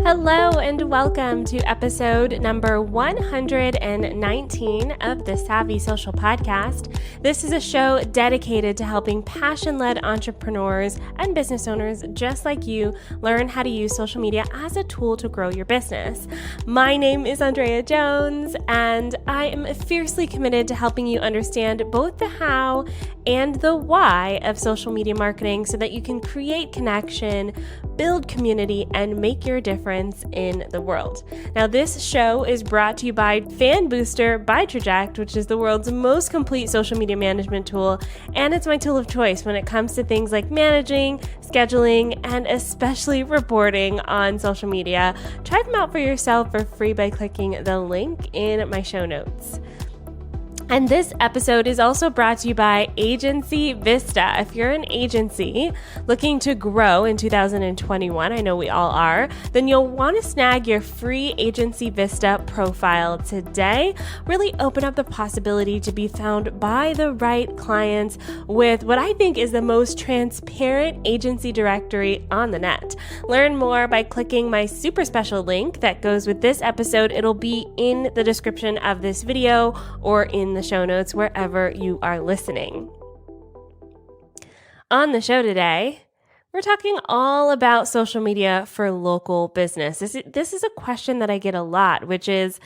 Hello and welcome to episode number 119 of the Savvy Social Podcast. This is a show dedicated to helping passion-led entrepreneurs and business owners just like you learn how to use social media as a tool to grow your business. My name is Andrea Jones, and I am fiercely committed to helping you understand both the how and the why of social media marketing so that you can create connection, build community, and make your difference in the world. Now, this show is brought to you by Fan Booster by Traject, which is the world's most complete social media management tool, and it's my tool of choice when it comes to things like managing, scheduling, and especially reporting on social media. Try them out for yourself for free by clicking the link in my show notes. And this episode is also brought to you by Agency Vista. If you're an agency looking to grow in 2021, I know we all are, then you'll want to snag your free Agency Vista profile today. Really open up the possibility to be found by the right clients with what I think is the most transparent agency directory on the net. Learn more by clicking my super special link that goes with this episode. It'll be in the description of this video or in the show notes wherever you are listening. On the show today, we're talking all about social media for local business. This is a question that I get a lot, which is,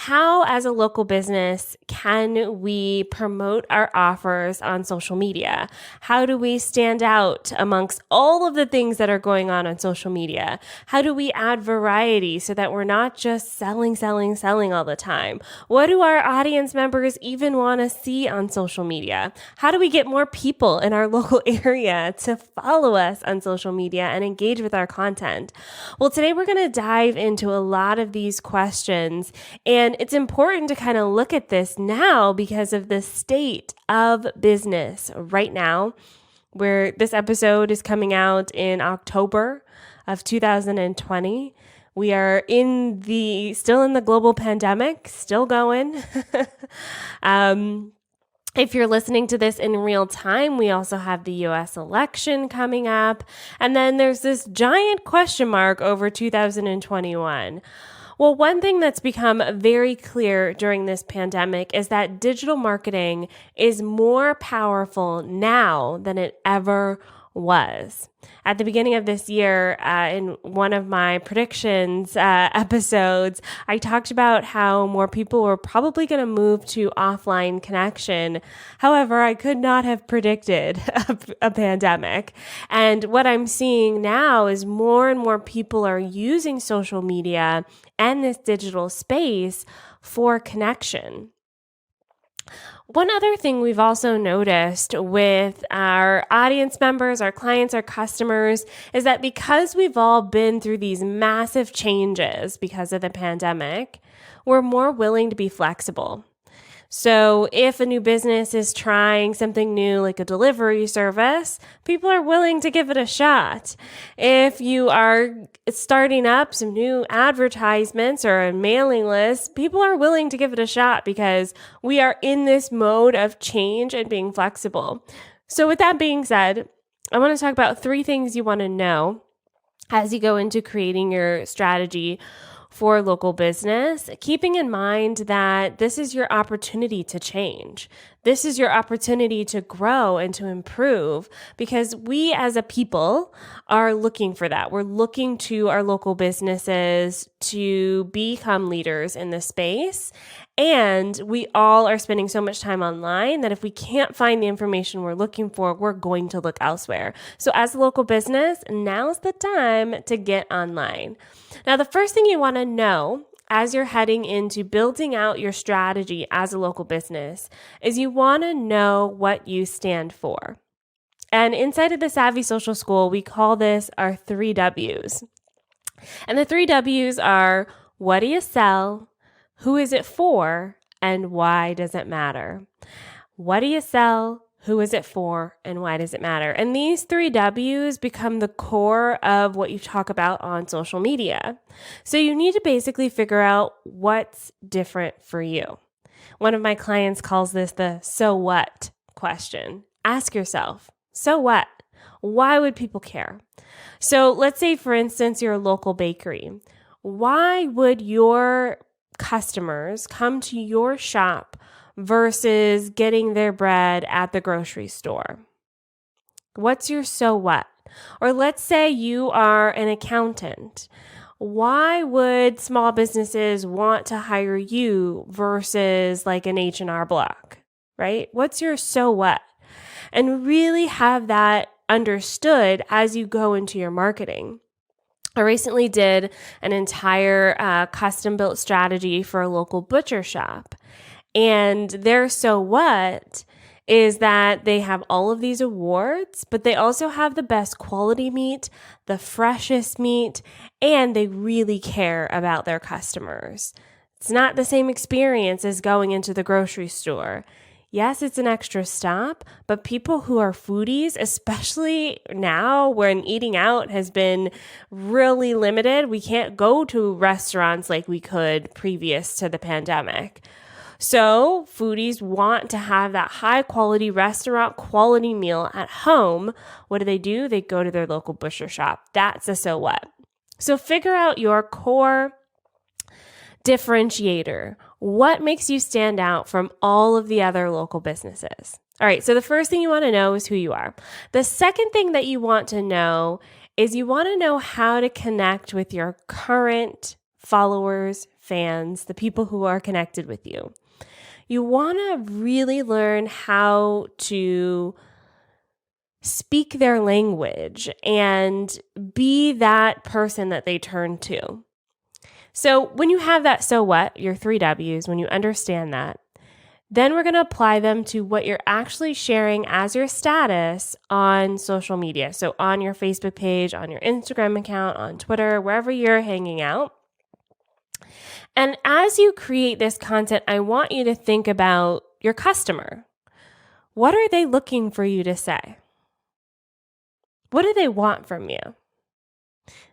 how, as a local business, can we promote our offers on social media? How do we stand out amongst all of the things that are going on social media? How do we add variety so that we're not just selling all the time? What do our audience members even want to see on social media? How do we get more people in our local area to follow us on social media and engage with our content? Well, today we're going to dive into a lot of these questions, and it's important to kind of look at this now because of the state of business right now, where this episode is coming out in October of 2020. We are still in the global pandemic, still going. If you're listening to this in real time, we also have the US election coming up. And then there's this giant question mark over 2021. Well, one thing that's become very clear during this pandemic is that digital marketing is more powerful now than it ever was. At the beginning of this year, in one of my predictions episodes, I talked about how more people were probably going to move to offline connection. However, I could not have predicted a pandemic. And what I'm seeing now is more and more people are using social media and this digital space for connection. One other thing we've also noticed with our audience members, our clients, our customers, is that because we've all been through these massive changes because of the pandemic, we're more willing to be flexible. So if a new business is trying something new, like a delivery service, people are willing to give it a shot. If you are starting up some new advertisements or a mailing list, people are willing to give it a shot because we are in this mode of change and being flexible. So with that being said, I want to talk about 3 things you want to know as you go into creating your strategy for local business, keeping in mind that this is your opportunity to change. This is your opportunity to grow and to improve, because we as a people are looking for that. We're looking to our local businesses to become leaders in this space. And we all are spending so much time online that if we can't find the information we're looking for, we're going to look elsewhere. So as a local business, now's the time to get online. Now, the first thing you want to know as you're heading into building out your strategy as a local business is you want to know what you stand for. And inside of the Savvy Social School, we call this our 3 W's. And the 3 W's are: what do you sell? Who is it for? And why does it matter? What do you sell? Who is it for? And why does it matter? And these 3 W's become the core of what you talk about on social media. So you need to basically figure out what's different for you. One of my clients calls this the so what question. Ask yourself, so what? Why would people care? So let's say, for instance, you're a local bakery. Why would your customers come to your shop versus getting their bread at the grocery store? What's your so what? Or let's say you are an accountant. Why would small businesses want to hire you versus like an H&R Block, right? What's your so what? And really have that understood as you go into your marketing. I recently did an entire custom-built strategy for a local butcher shop. And their so what is that they have all of these awards, but they also have the best quality meat, the freshest meat, and they really care about their customers. It's not the same experience as going into the grocery store. Yes, it's an extra stop, but people who are foodies, especially now when eating out has been really limited, we can't go to restaurants like we could previous to the pandemic. So foodies want to have that high quality restaurant quality meal at home. What do? They go to their local butcher shop. That's a so what. So figure out your core differentiator. What makes you stand out from all of the other local businesses? All right, so the first thing you want to know is who you are. The second thing that you want to know is you want to know how to connect with your current followers, fans, the people who are connected with you. You want to really learn how to speak their language and be that person that they turn to. So when you have that so what, your 3 W's, when you understand that, then we're going to apply them to what you're actually sharing as your status on social media. So on your Facebook page, on your Instagram account, on Twitter, wherever you're hanging out. And as you create this content, I want you to think about your customer. What are they looking for you to say? What do they want from you?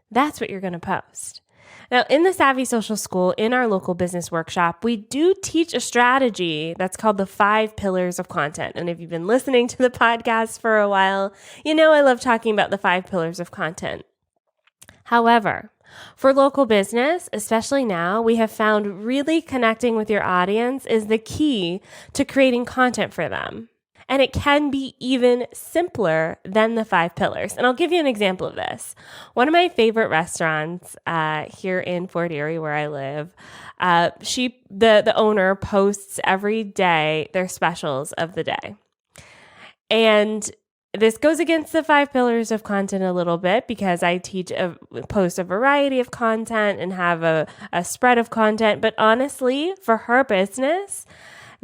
That's what you're going to post. Now, in the Savvy Social School, in our local business workshop, we do teach a strategy that's called the 5 pillars of content. And if you've been listening to the podcast for a while, you know I love talking about the 5 pillars of content. However, for local business, especially now, we have found really connecting with your audience is the key to creating content for them. And it can be even simpler than the 5 pillars. And I'll give you an example of this. One of my favorite restaurants here in Fort Erie, where I live, the owner posts every day their specials of the day. And this goes against the 5 pillars of content a little bit because I post a variety of content and have a spread of content. But honestly, for her business,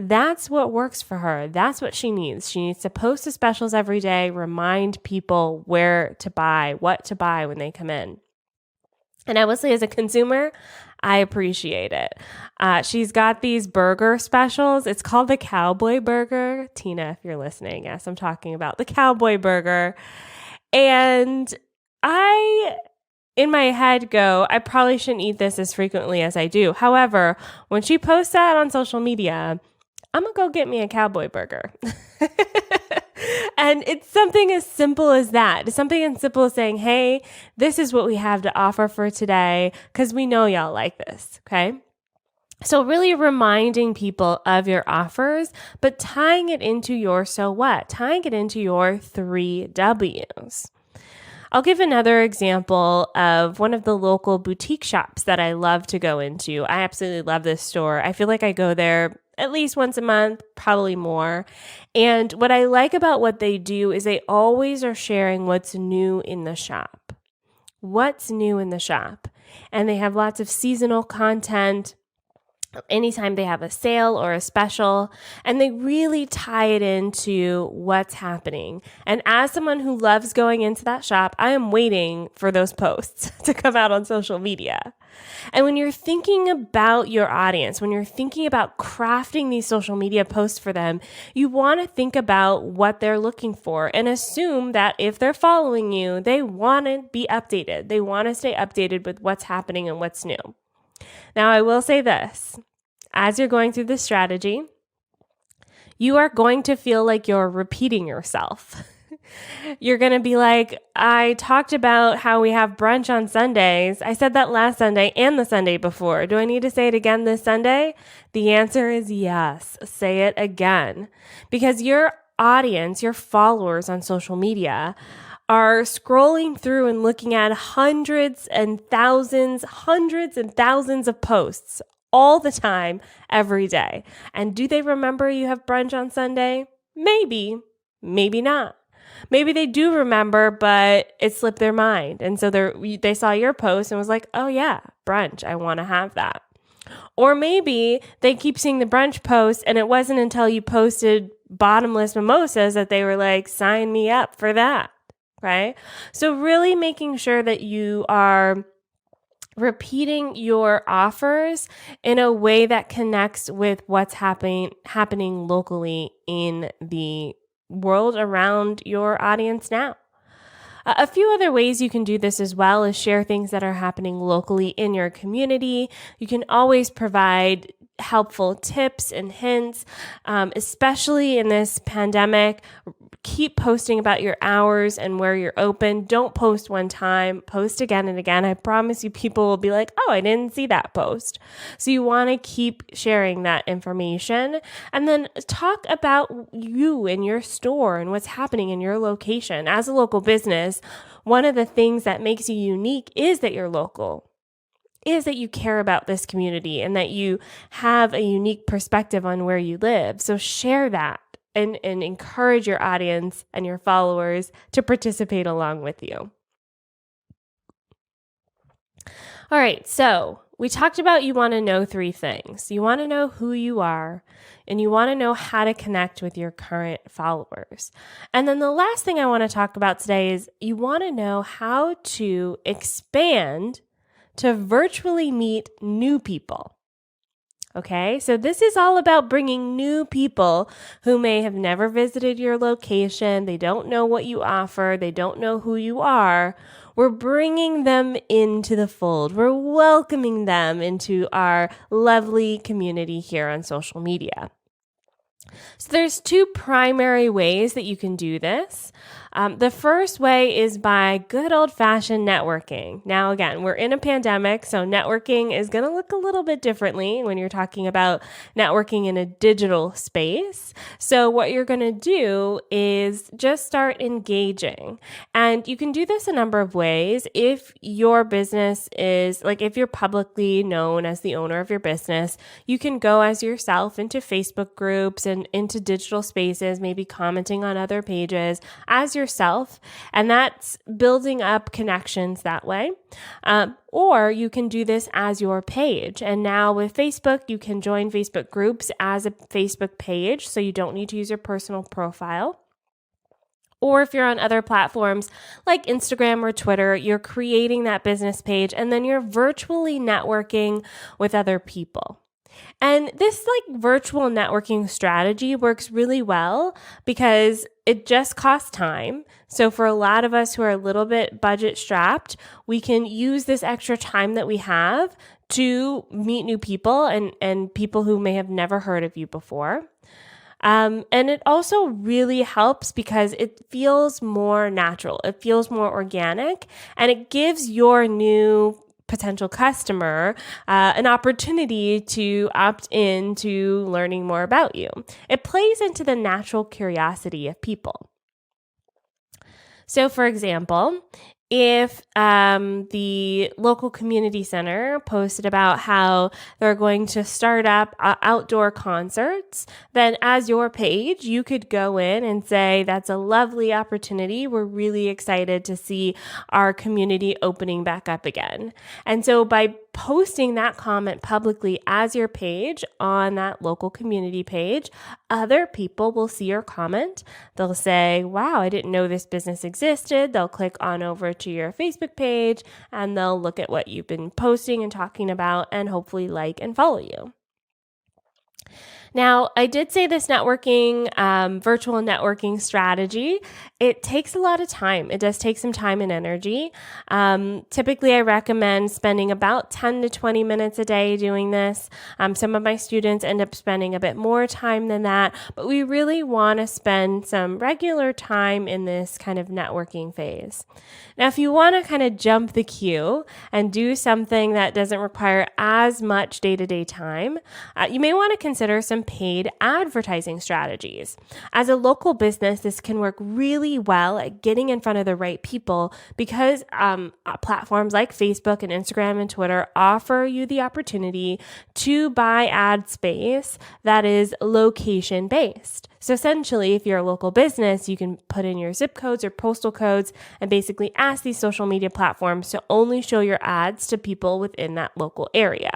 that's what works for her. That's what she needs. She needs to post the specials every day, remind people where to buy, what to buy when they come in. And I will say as a consumer, I appreciate it. She's got these burger specials. It's called the Cowboy Burger. Tina, if you're listening, yes, I'm talking about the Cowboy Burger. And in my head I probably shouldn't eat this as frequently as I do. However, when she posts that on social media, I'm going to go get me a Cowboy Burger. And it's something as simple as that. It's something as simple as saying, hey, this is what we have to offer for today because we know y'all like this, okay? So really reminding people of your offers, but tying it into your so what, tying it into your 3 W's. I'll give another example of one of the local boutique shops that I love to go into. I absolutely love this store. I feel like I go there at least once a month, probably more. And what I like about what they do is they always are sharing what's new in the shop. What's new in the shop? And they have lots of seasonal content anytime they have a sale or a special, and they really tie it into what's happening. And as someone who loves going into that shop, I am waiting for those posts to come out on social media. And when you're thinking about your audience, when you're thinking about crafting these social media posts for them, you want to think about what they're looking for and assume that if they're following you, they want to be updated. They want to stay updated with what's happening and what's new. Now, I will say this, as you're going through this strategy, you are going to feel like you're repeating yourself. You're going to be like, I talked about how we have brunch on Sundays. I said that last Sunday and the Sunday before. Do I need to say it again this Sunday? The answer is yes. Say it again. Because your audience, your followers on social media are scrolling through and looking at hundreds and thousands of posts all the time, every day. And do they remember you have brunch on Sunday? Maybe, maybe not. Maybe they do remember, but it slipped their mind. And so they saw your post and was like, oh yeah, brunch, I want to have that. Or maybe they keep seeing the brunch post and it wasn't until you posted bottomless mimosas that they were like, sign me up for that, right? So really making sure that you are repeating your offers in a way that connects with what's happening locally in the world around your audience now. A few other ways you can do this as well is share things that are happening locally in your community. You can always provide helpful tips and hints, especially in this pandemic. Keep posting about your hours and where you're open. Don't post one time, post again and again. I promise you people will be like, oh, I didn't see that post. So you want to keep sharing that information and then talk about you and your store and what's happening in your location. As a local business, one of the things that makes you unique is that you're local, is that you care about this community and that you have a unique perspective on where you live. So share that. And encourage your audience and your followers to participate along with you. All right, so we talked about you want to know 3 things. You want to know who you are, and you want to know how to connect with your current followers. And then the last thing I want to talk about today is you want to know how to expand to virtually meet new people. Okay, so this is all about bringing new people who may have never visited your location. They don't know what you offer. They don't know who you are. We're bringing them into the fold. We're welcoming them into our lovely community here on social media. So there's 2 primary ways that you can do this. The first way is by good old-fashioned networking. Now, again, we're in a pandemic, so networking is going to look a little bit differently when you're talking about networking in a digital space. So what you're going to do is just start engaging. And you can do this a number of ways. If your business is, like if you're publicly known as the owner of your business, you can go as yourself into Facebook groups and into digital spaces, maybe commenting on other pages as yourself, and that's building up connections that way. Or you can do this as your page. And now with Facebook, you can join Facebook groups as a Facebook page, so you don't need to use your personal profile. Or if you're on other platforms like Instagram or Twitter, you're creating that business page and then you're virtually networking with other people. And this virtual networking strategy works really well because it just costs time. So for a lot of us who are a little bit budget strapped, we can use this extra time that we have to meet new people and people who may have never heard of you before. And it also really helps because it feels more natural. It feels more organic, and it gives your new potential customer an opportunity to opt in to learning more about you. It plays into the natural curiosity of people. So, for example, if the local community center posted about how they're going to start up outdoor concerts, then as your page, you could go in and say, that's a lovely opportunity. We're really excited to see our community opening back up again. And so by posting that comment publicly as your page on that local community page, other people will see your comment. They'll say, wow, I didn't know this business existed. They'll click on over to your Facebook page and they'll look at what you've been posting and talking about and hopefully like and follow you. Now, I did say this networking, virtual networking strategy, it takes a lot of time. It does take some time and energy. Typically, I recommend spending about 10 to 20 minutes a day doing this. Some of my students end up spending a bit more time than that, but we really want to spend some regular time in this kind of networking phase. Now, if you want to kind of jump the queue and do something that doesn't require as much day-to-day time, you may want to consider some paid advertising strategies. As a local business, this can work really well at getting in front of the right people because platforms like Facebook and Instagram and Twitter offer you the opportunity to buy ad space that is location-based. So essentially, if you're a local business, you can put in your zip codes or postal codes and basically ask these social media platforms to only show your ads to people within that local area.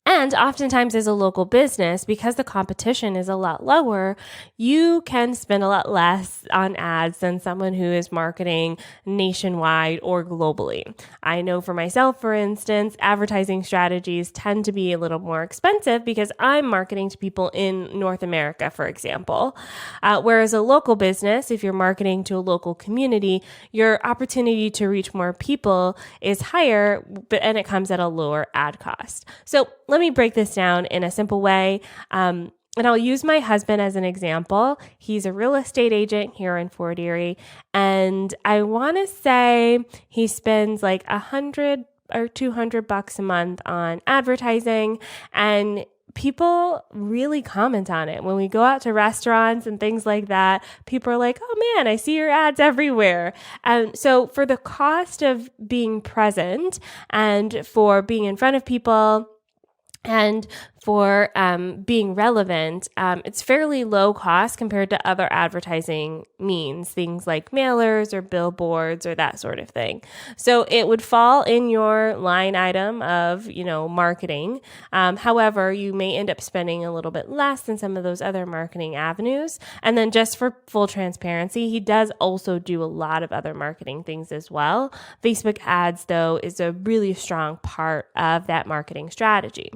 And oftentimes as a local business, because the competition is a lot lower, you can spend a lot less on ads than someone who is marketing nationwide or globally. I know for myself, for instance, advertising strategies tend to be a little more expensive because I'm marketing to people in North America, for example. Whereas a local business, if you're marketing to a local community, your opportunity to reach more people is higher, and it comes at a lower ad cost. So let me break this down in a simple way. And I'll use my husband as an example. He's a real estate agent here in Fort Erie. And I want to say he spends like $100 or $200 a month on advertising, and people really comment on it. When we go out to restaurants and things like that, people are like, oh man, I see your ads everywhere. And so for the cost of being present and for being in front of people, and for being relevant, it's fairly low cost compared to other advertising means, things like mailers or billboards or that sort of thing. So it would fall in your line item of, marketing. However, you may end up spending a little bit less than some of those other marketing avenues. And then just for full transparency, he does also do a lot of other marketing things as well. Facebook ads, though, is a really strong part of that marketing strategy.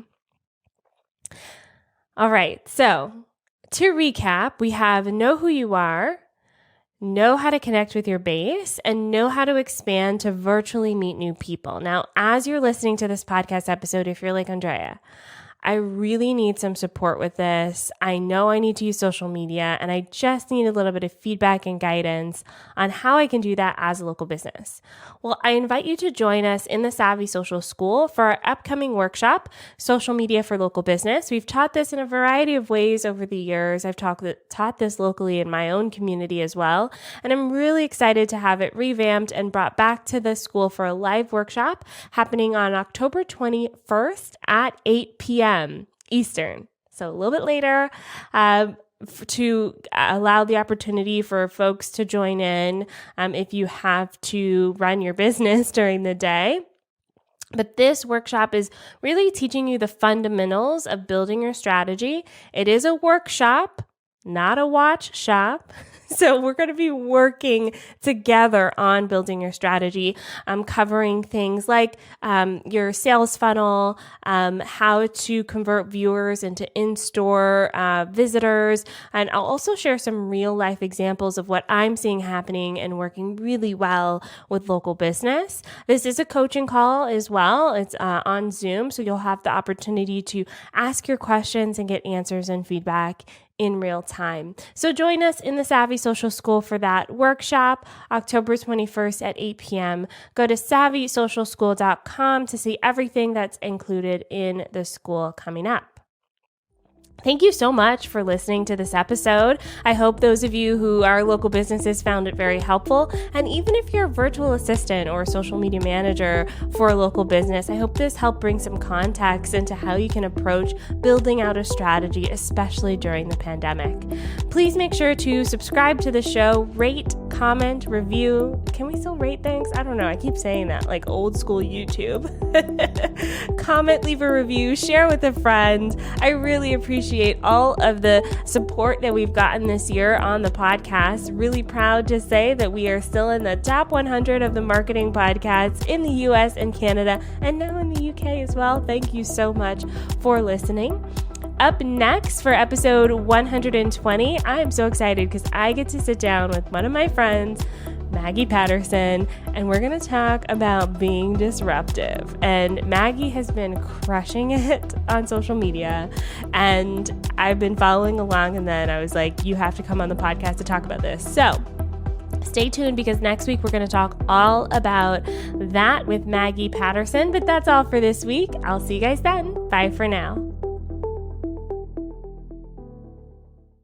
All right, so to recap, we have know who you are, know how to connect with your base, and know how to expand to virtually meet new people. Now, as you're listening to this podcast episode, if you're like Andrea, I really need some support with this. I know I need to use social media, and I just need a little bit of feedback and guidance on how I can do that as a local business. Well, I invite you to join us in the Savvy Social School for our upcoming workshop, Social Media for Local Business. We've taught this in a variety of ways over the years. I've taught this locally in my own community as well, and I'm really excited to have it revamped and brought back to the school for a live workshop happening on October 21st at 8 p.m. Eastern, so a little bit later, to allow the opportunity for folks to join in if you have to run your business during the day. But this workshop is really teaching you the fundamentals of building your strategy. It is a workshop, not a watch shop. So we're going to be working together on building your strategy, covering things like your sales funnel, how to convert viewers into in-store visitors. And I'll also share some real-life examples of what I'm seeing happening and working really well with local business. This is a coaching call as well. It's on Zoom, so you'll have the opportunity to ask your questions and get answers and feedback in real time. So join us in the Savvy Social School for that workshop, October 21st at 8 p.m. Go to SavvySocialSchool.com to see everything that's included in the school coming up. Thank you so much for listening to this episode. I hope those of you who are local businesses found it very helpful. And even if you're a virtual assistant or a social media manager for a local business, I hope this helped bring some context into how you can approach building out a strategy, especially during the pandemic. Please make sure to subscribe to the show, rate, comment, review. Can we still rate things? I don't know. I keep saying that like old school YouTube. Comment, leave a review, share with a friend. I really appreciate all of the support that we've gotten this year on the podcast. Really proud to say that we are still in the top 100 of the marketing podcasts in the US and Canada, and now in the UK as well. Thank you so much for listening. Up next for episode 120, I am so excited because I get to sit down with one of my friends, Maggie Patterson, and we're going to talk about being disruptive. And Maggie has been crushing it on social media, and I've been following along, and then I was like, you have to come on the podcast to talk about this. So stay tuned because next week we're going to talk all about that with Maggie Patterson. But that's all for this week. I'll see you guys then. Bye for now.